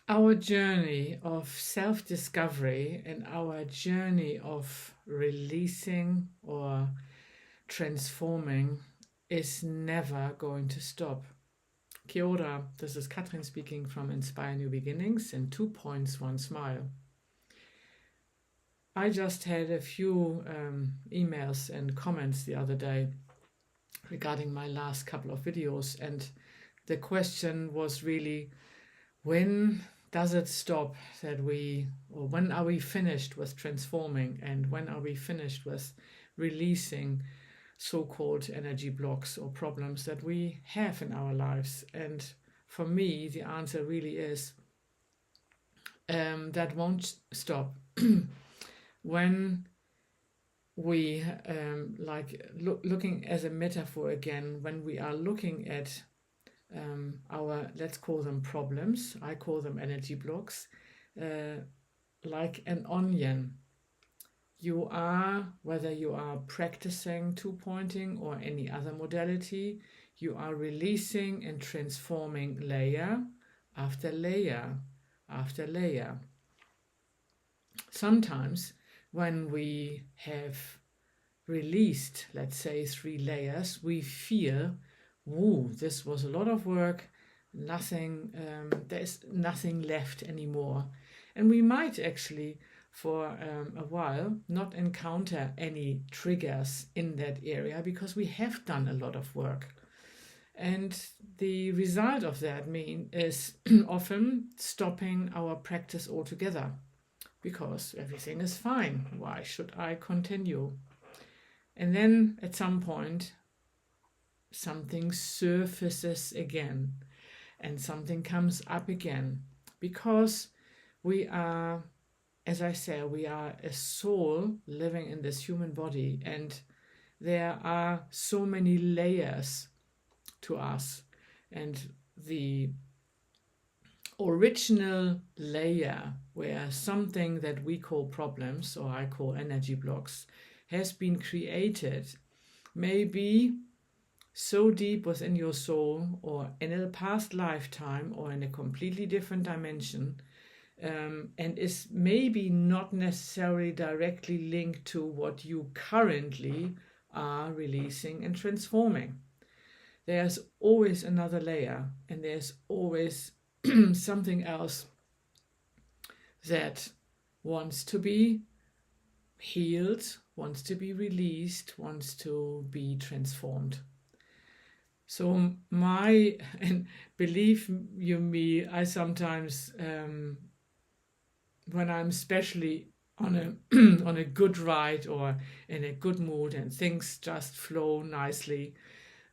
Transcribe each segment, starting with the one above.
Our journey of self-discovery and our journey of releasing or transforming is never going to stop. Kia ora, this is Katrin speaking from Inspire New Beginnings in 2 Points, 1 Smile. I just had a few emails and comments the other day regarding my last couple of videos, and the question was really, when does it stop that or when are we finished with transforming, and when are we finished with releasing so-called energy blocks or problems that we have in our lives? And for me, the answer really is that won't stop. When we, looking as a metaphor again, when we are looking at our, let's call them problems, I call them energy blocks, like an onion. You are, whether you are practicing two-pointing or any other modality, you are releasing and transforming layer after layer after layer. Sometimes when we have released, let's say, 3 layers, we feel, woo, this was a lot of work, there's nothing left anymore. And we might actually, for a while, not encounter any triggers in that area because we have done a lot of work. And the result of that is often stopping our practice altogether, because everything is fine. Why should I continue? And then at some point, something surfaces again and something comes up again, because we are, as I say, we are a soul living in this human body, and there are so many layers to us. And the original layer, where something that we call problems, or I call energy blocks, has been created, maybe so deep within your soul, or in a past lifetime, or in a completely different dimension, and is maybe not necessarily directly linked to what you currently are releasing and transforming. There's always another layer, and there's always something else that wants to be healed, wants to be released, wants to be transformed. So and believe you me, I sometimes, when I'm especially on a on a good ride or in a good mood and things just flow nicely,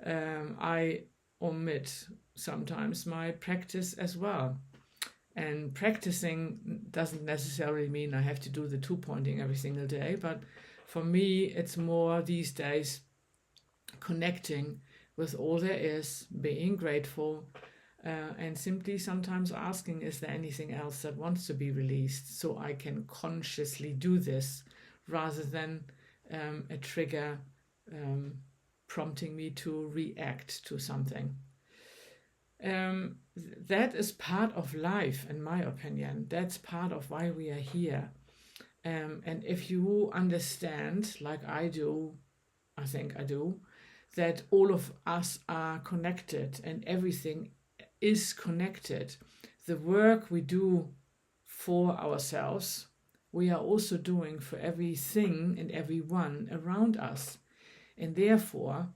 I omit sometimes my practice as well. And practicing doesn't necessarily mean I have to do the two-pointing every single day, but for me it's more these days connecting with all there is, being grateful, and simply sometimes asking, is there anything else that wants to be released, so I can consciously do this rather than a trigger prompting me to react to something. That is part of life, in my opinion. That's part of why we are here. And if you understand, like I do, I think I do, that all of us are connected and everything is connected, the work we do for ourselves, we are also doing for everything and everyone around us. And therefore,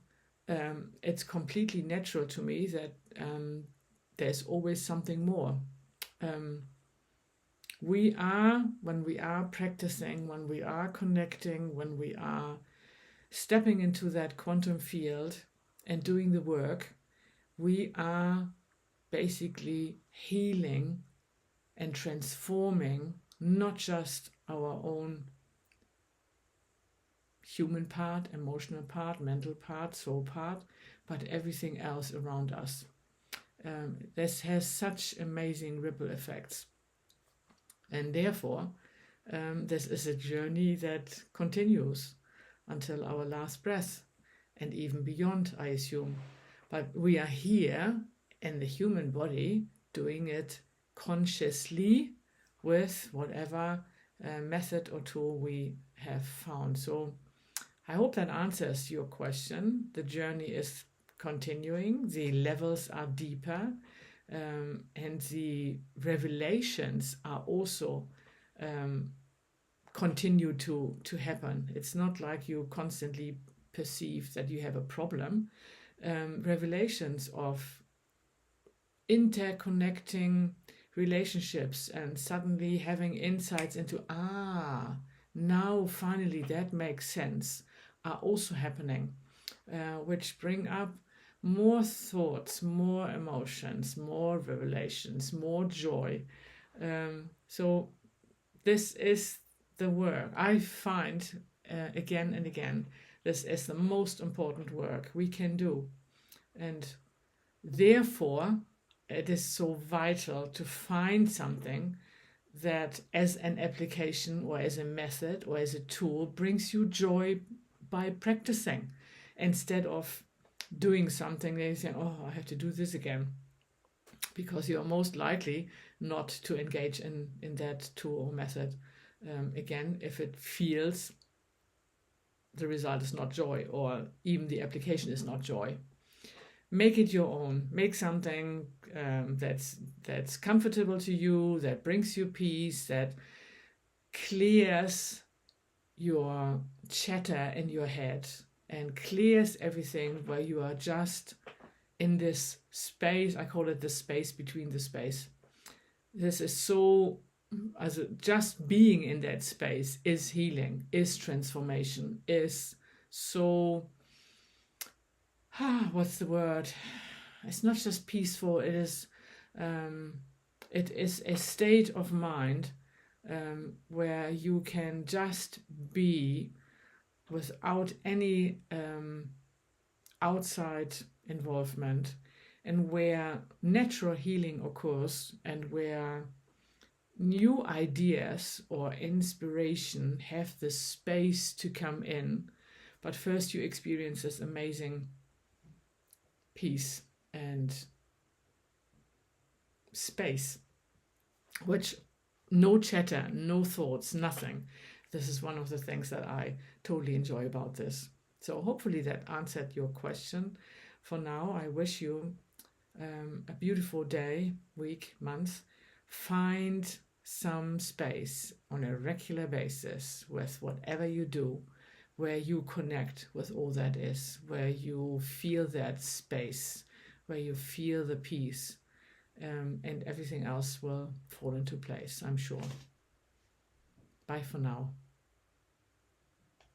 it's completely natural to me that there's always something more. When we are practicing, when we are connecting, when we are stepping into that quantum field and doing the work, we are basically healing and transforming not just our own human part, emotional part, mental part, soul part, but everything else around us. This has such amazing ripple effects. And therefore, this is a journey that continues until our last breath, and even beyond, I assume. But we are here in the human body doing it consciously with whatever method or tool we have found. So I hope that answers your question. The journey is continuing, the levels are deeper, and the revelations are also continue to happen. It's not like you constantly perceive that you have a problem. Revelations of interconnecting relationships and suddenly having insights into, now finally that makes sense, are also happening, which bring up more thoughts, more emotions, more revelations, more joy. So this is the work. I find again and again, this is the most important work we can do. And therefore, it is so vital to find something that as an application or as a method or as a tool brings you joy by practicing, instead of doing something that you say, oh, I have to do this again, because you are most likely not to engage in that tool or method again if it feels the result is not joy, or even the application is not joy. Make it your own. Make something that's comfortable to you, that brings you peace, that clears your chatter in your head and clears everything, where you are just in this space. I call it the space between the space. This is so, just being in that space is healing, is transformation, is so, what's the word? It's not just peaceful, it is a state of mind where you can just be without any outside involvement, and where natural healing occurs, and where new ideas or inspiration have the space to come in. But first you experience this amazing peace and space, which no chatter, no thoughts, nothing. This is one of the things that I totally enjoy about this. So hopefully that answered your question. For now, I wish you a beautiful day, week, month. Find some space on a regular basis with whatever you do, where you connect with all that is, where you feel that space, where you feel the peace, and everything else will fall into place, I'm sure. Bye for now.